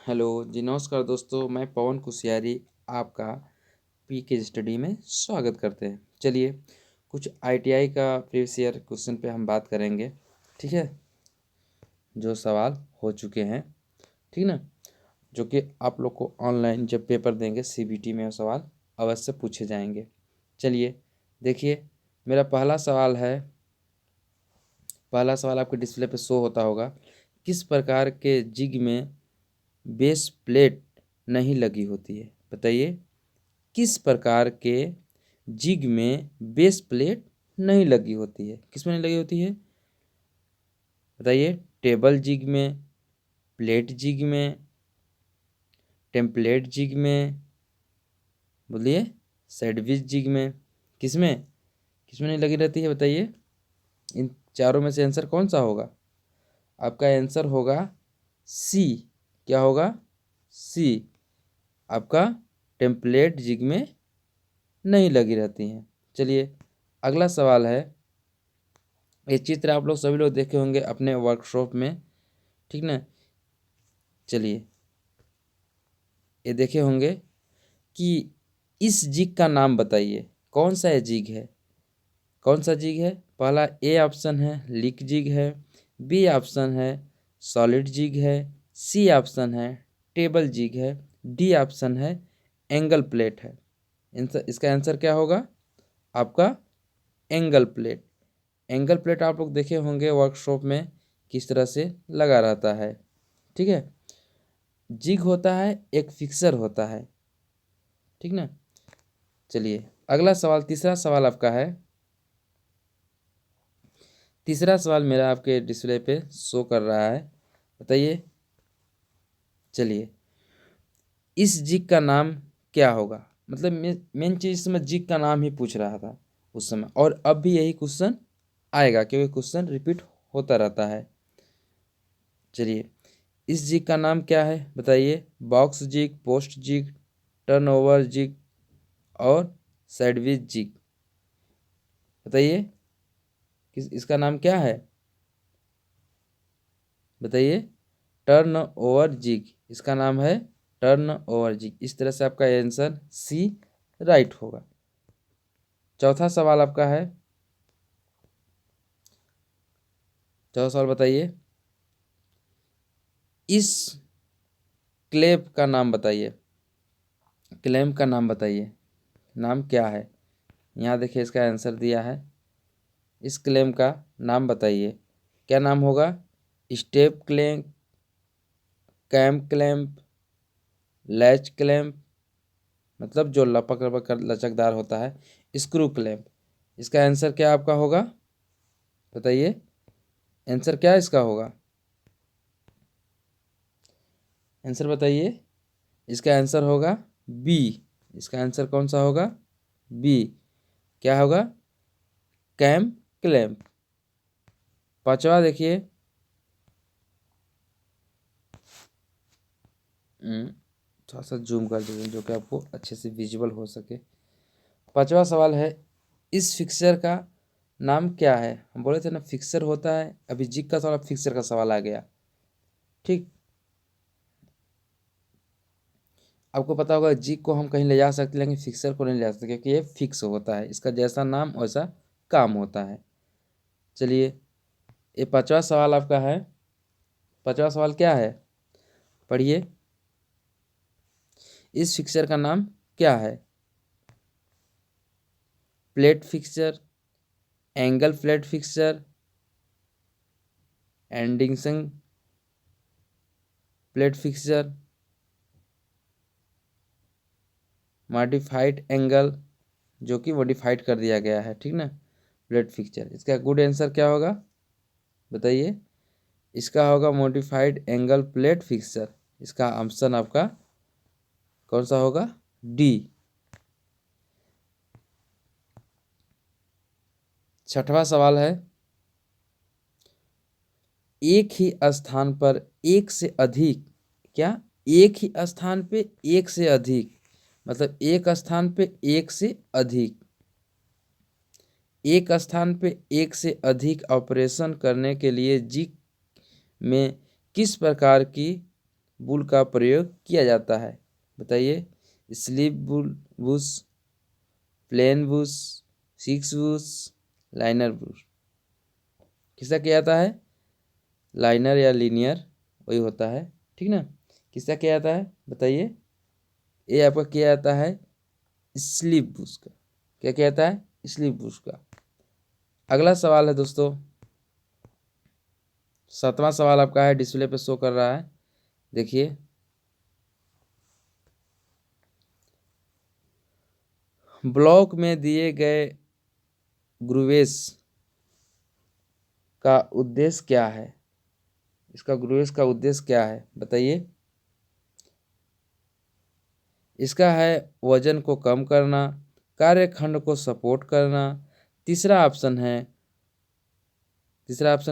Hello जी, नमस्कार दोस्तों। मैं पवन कुशियारी आपका पीके स्टडी में स्वागत करते हैं। चलिए, कुछ आईटीआई का प्रीवियस ईयर क्वेश्चन पे हम बात करेंगे। ठीक है, जो सवाल हो चुके हैं, ठीक ना, जो कि आप लोग को ऑनलाइन जब पेपर देंगे सीबीटी में वो सवाल अवश्य पूछे जाएंगे। चलिए देखिए, मेरा पहला सवाल आपके डिस्प्ले पे शो होता होगा। किस प्रकार के जिग में बेस प्लेट नहीं लगी होती है? बताइए, किस प्रकार के जिग में बेस प्लेट नहीं लगी होती है? किस में नहीं लगी होती है? बताइए, टेबल जिग में, प्लेट जिग में, टेम्पलेट जिग में, बोलिए, सैंडविच जिग में, किसमें किसमें नहीं लगी रहती है? बताइए, इन चारों में से आंसर कौन सा होगा? आपका आंसर होगा सी। क्या होगा? सी। आपका टेम्पलेट जिग में नहीं लगी रहती हैं। चलिए, अगला सवाल है। ये चित्र आप लोग सभी लोग देखे होंगे अपने वर्कशॉप में, ठीक ना। चलिए, ये देखे होंगे कि इस जिग का नाम बताइए। कौन सा ये जिग है? कौन सा जिग है? पहला ए ऑप्शन है लिक जिग है, बी ऑप्शन है सॉलिड जिग है, सी ऑप्शन है टेबल जिग है, डी ऑप्शन है एंगल प्लेट है। इसका आंसर क्या होगा? आपका एंगल प्लेट। एंगल प्लेट आप लोग देखे होंगे वर्कशॉप में किस तरह से लगा रहता है, ठीक है। जिग होता है, एक फिक्सर होता है, ठीक ना। चलिए, अगला सवाल, तीसरा सवाल आपका है। तीसरा सवाल मेरा आपके डिस्प्ले पे शो कर रहा है। बताइए, चलिए, इस जिग का नाम क्या होगा? मतलब मेन चीज इसमें जिग का नाम ही पूछ रहा था उस समय, और अब भी यही क्वेश्चन आएगा क्योंकि क्वेश्चन रिपीट होता रहता है। चलिए, इस जिग का नाम क्या है? बताइए, box jig, post jig, turnover jig और सैंडविच जिग। बताइए, इसका नाम क्या है? बताइए, टर्न ओवर जिग। इसका नाम है टर्न ओवर जिग। इस तरह से आपका आंसर सी राइट होगा। चौथा सवाल आपका है। चौथा सवाल बताइए, इस क्लेम का नाम बताइए। क्लेम का नाम बताइए, नाम क्या है? यहाँ देखिए, इसका आंसर दिया है। इस क्लेम का नाम बताइए, क्या नाम होगा? Step clamp, camp clamp, latch clamp, मतलब जो लपक लपक कर लचकदार होता है, स्क्रू क्लैंप। इसका आंसर क्या आपका होगा? बताइए, आंसर क्या इसका होगा? आंसर बताइए। इसका आंसर होगा बी। इसका आंसर कौन सा होगा? बी। क्या होगा? Cam clamp. पांचवा देखिए, थोड़ा सा जूम कर दीजिए जो कि आपको अच्छे से विजुअल हो सके। पांचवा सवाल है, इस फिक्सर का नाम क्या है? हम बोले थे ना फिक्सर होता है, अभी जिग का थोड़ा फिक्सर का सवाल आ गया, ठीक। आपको पता होगा जिग को हम कहीं ले जा सकते हैं लेकिन फिक्सर को नहीं ले जा सकते क्योंकि ये फिक्स होता है, इसका जैसा नाम वैसा काम होता है। चलिए, ये पांचवा सवाल आपका है। पांचवा सवाल क्या है? पढ़िए, इस फिक्सर का नाम क्या है? Plate fixer, angle plate fixer, एंडिंगसन प्लेट फिक्सर, मॉडिफाइड एंगल, जो कि मॉडिफाइड कर दिया गया है, ठीक ना, प्लेट फिक्सर। इसका गुड आंसर क्या होगा? बताइए। इसका होगा मॉडिफाइड एंगल प्लेट फिक्सर। इसका ऑप्शन आपका कौन सा होगा? डी। छठवां सवाल है, एक ही स्थान पर एक से अधिक, क्या, एक ही स्थान पे एक से अधिक, मतलब एक स्थान पे एक से अधिक, एक स्थान पे एक से अधिक ऑपरेशन करने के लिए जिग में किस प्रकार की वूल का प्रयोग किया जाता है? बताइए। Sleep wool bush, plain bush, six bush, liner bush. किसका किया जाता है? लाइनर या लीनियर वही होता है, ठीक ना। किसका किया जाता है बताइए? ये आपका किया जाता है स्लीप बुश का। क्या किया जाता है? स्लीप बुश का। अगला सवाल है दोस्तों, 7वां सवाल आपका है, डिस्प्ले पे शो कर रहा है, देखिए। ब्लॉक में दिए गए ग्रूवेस का उद्देश्य क्या है? इसका ग्रूवेस का उद्देश्य क्या है बताइए? इसका है वजन को कम करना, कार्यखंड को सपोर्ट करना। तीसरा ऑप्शन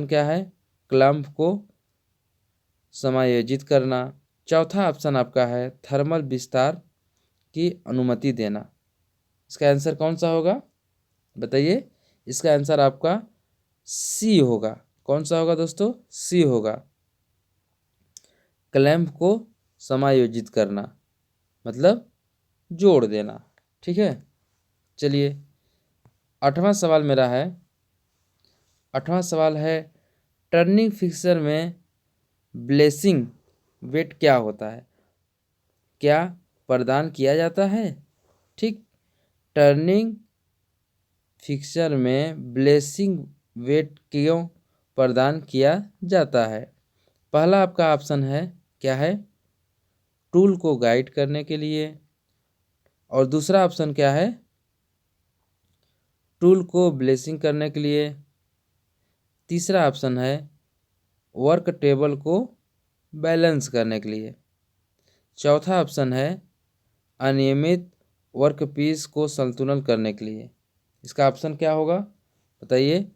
क्या है? क्लम्प को समायोजित करना। चौथा ऑप्शन आपका है थर्मल विस्तार की अनुमति देना। इसका आंसर कौन सा होगा बताइए? इसका आंसर आपका सी होगा। कौन सा होगा दोस्तों? सी होगा। क्लैंप को समायोजित करना मतलब जोड़ देना, ठीक है। चलिए 8वां सवाल मेरा है। 8वां सवाल है, टर्निंग फिक्सर में ब्लेसिंग वेट क्या होता है? क्या प्रदान किया जाता है? ठीक, टर्निंग फिक्सर में ब्लेसिंग वेट क्यों प्रदान किया जाता है? पहला आपका ऑप्शन है, क्या है? टूल को गाइड करने के लिए। और दूसरा ऑप्शन क्या है? टूल को ब्लेसिंग करने के लिए। तीसरा ऑप्शन है वर्क टेबल को बैलेंस करने के लिए। चौथा ऑप्शन है अनियमित वर्कपीस को संतुलन करने के लिए। इसका ऑप्शन क्या होगा बताइए?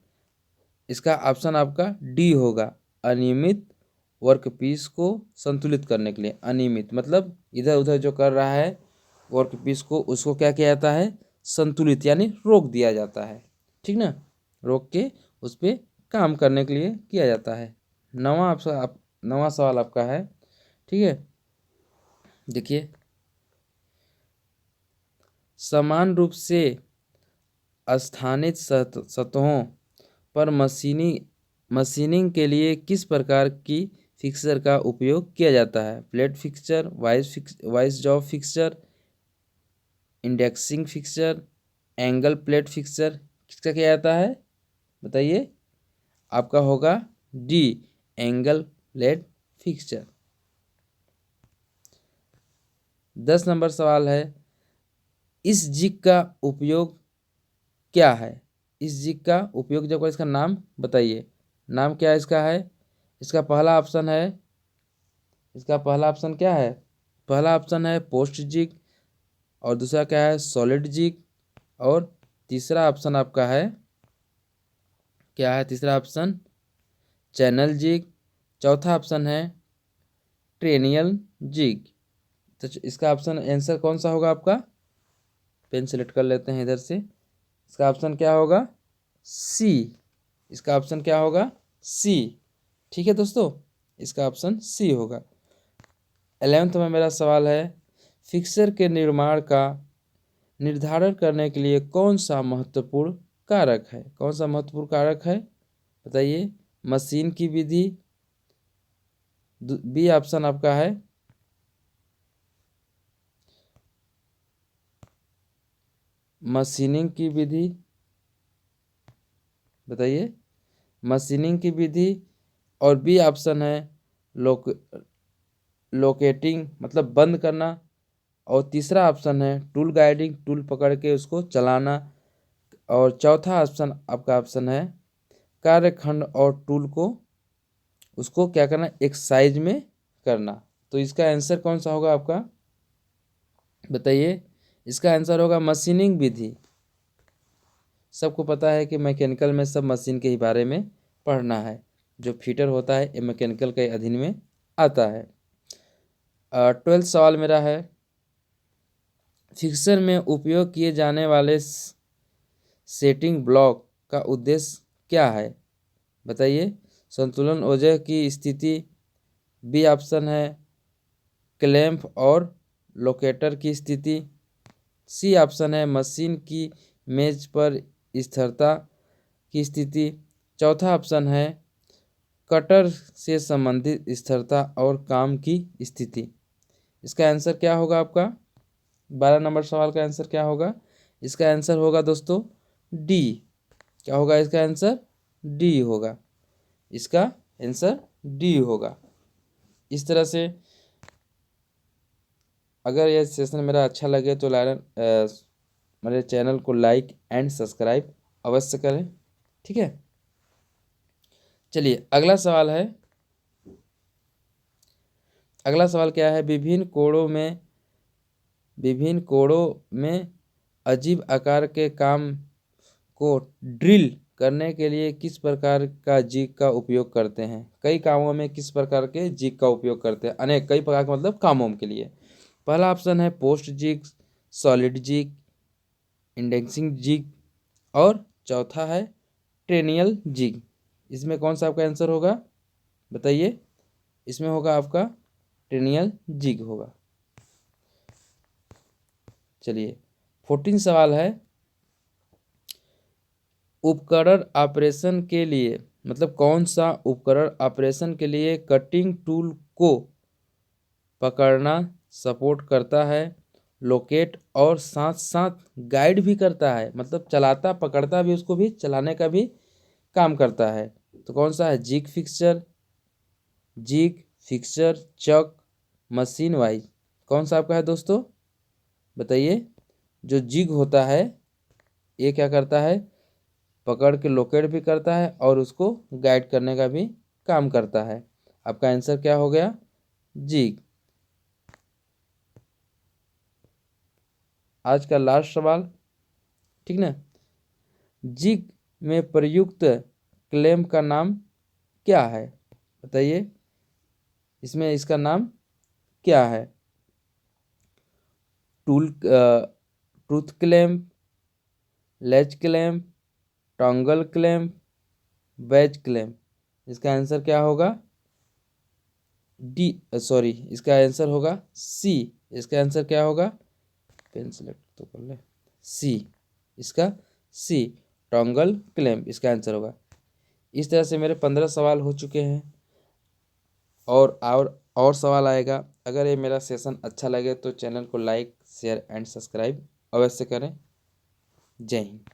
इसका ऑप्शन आपका डी होगा, अनियमित वर्कपीस को संतुलित करने के लिए। अनियमित मतलब इधर उधर जो कर रहा है वर्कपीस को, उसको क्या किया जाता है? संतुलित, यानी रोक दिया जाता है, ठीक ना। रोक के उस पर काम करने के लिए किया जाता है। 9वां सवाल आपका है, ठीक है। देखिए, समान रूप से स्थानित सतहों पर मशीनिंग के लिए किस प्रकार की फिक्सर का उपयोग किया जाता है? Plate fixer, vice job fixer, indexing fixer, angle plate fixer. किसका किया जाता है बताइए? आपका होगा D, angle plate fixer. 10 number सवाल है, इस जिग का उपयोग क्या है? इस जिग का उपयोग जब, इसका नाम बताइए। नाम क्या है इसका है? इसका पहला ऑप्शन है, इसका पहला ऑप्शन क्या है? पहला ऑप्शन है पोस्ट जिग, और दूसरा क्या है? सॉलिड जिग, और तीसरा ऑप्शन आपका है, क्या है तीसरा ऑप्शन? Channel jig. चौथा ऑप्शन है ट्रेनियल जिग। तो इसका ऑप्शन आंसर कौन सा होगा आपका? पेन सेलेक्ट कर लेते हैं इधर से। इसका ऑप्शन क्या होगा? सी। इसका ऑप्शन क्या होगा? सी, ठीक है दोस्तों, इसका ऑप्शन सी होगा। 11वां में मेरा सवाल है, फिक्सर के निर्माण का निर्धारण करने के लिए कौन सा महत्वपूर्ण कारक है? कौन सा महत्वपूर्ण कारक है बताइए? मशीन की विधि, बी ऑप्शन आपका है मशीनिंग की विधि, बताइए मशीनिंग की विधि, और बी ऑप्शन है लोकेटिंग मतलब बंद करना, और तीसरा ऑप्शन है टूल गाइडिंग, टूल पकड़ के उसको चलाना, और चौथा ऑप्शन आपका ऑप्शन है कार्यखंड और टूल को उसको क्या करना? एक साइज में करना। तो इसका आंसर कौन सा होगा आपका बताइए? इसका आंसर होगा मशीनिंग विधि। सबको पता है कि मैकेनिकल में सब मशीन के ही बारे में पढ़ना है। जो फीटर होता है ये मैकेनिकल के अधीन में आता है। 12वां सवाल मेरा है, फिक्सर में उपयोग किए जाने वाले सेटिंग ब्लॉक का उद्देश्य क्या है बताइए? संतुलन वजह की स्थिति, बी ऑप्शन है क्लैंप और लोकेटर की स्थिति। सी ऑप्शन है मशीन की मेज पर स्थिरता की स्थिति। चौथा ऑप्शन है कटर से संबंधित स्थिरता और काम की स्थिति। इसका आंसर क्या होगा आपका? 12 नंबर सवाल का आंसर क्या होगा? इसका आंसर होगा दोस्तों डी। क्या होगा इसका आंसर? डी होगा। इसका आंसर डी होगा। इस तरह से अगर यह सेशन मेरा अच्छा लगे तो मेरे चैनल को लाइक एंड सब्सक्राइब अवश्य करें। ठीक है, चलिए अगला सवाल है। अगला सवाल क्या है? विभिन्न कोणों में अजीब आकार के काम को ड्रिल करने के लिए किस प्रकार का जिग का उपयोग करते हैं? कई कामों में किस प्रकार के जिग का उपयोग करते हैं? अनेक, कई प्रकार का मतलब कामों के लिए। पहला ऑप्शन है post jig, solid jig, indexing jig और चौथा है ट्रेनियल जिग। इसमें कौन सा आपका आंसर होगा बताइए? इसमें होगा आपका ट्रेनियल जिग होगा। चलिए 14 सवाल है। उपकरण ऑपरेशन के लिए मतलब कौन सा उपकरण ऑपरेशन के लिए कटिंग टूल को पकड़ना सपोर्ट करता है, लोकेट और साथ साथ गाइड भी करता है, मतलब चलाता पकड़ता भी, उसको भी चलाने का भी काम करता है। तो कौन सा है? जिग फिक्सर, चक, मशीन वाइज। कौन सा आपका है दोस्तों बताइए? जो जिग होता है ये क्या करता है? पकड़ के लोकेट भी करता है और उसको गाइड करने का भी काम करता है। आपका आंसर क्या हो गया? जिग। आज का लास्ट सवाल, ठीक ना? जिग में प्रयुक्त क्लैंप का नाम क्या है बताइए? इसमें इसका नाम क्या है? ट्रूथ क्लैंप, लेज क्लैंप, टॉन्गल क्लैंप, वेज क्लैंप। इसका आंसर क्या होगा? डी, सॉरी, इसका आंसर होगा सी। इसका आंसर क्या होगा? पेन सेलेक्ट तो कर ले। सी, इसका सी, टॉन्गल क्लैंप इसका आंसर होगा। इस तरह से मेरे 15 सवाल हो चुके हैं और सवाल आएगा। अगर ये मेरा सेशन अच्छा लगे तो चैनल को लाइक शेयर एंड सब्सक्राइब अवश्य करें। जय हिंद।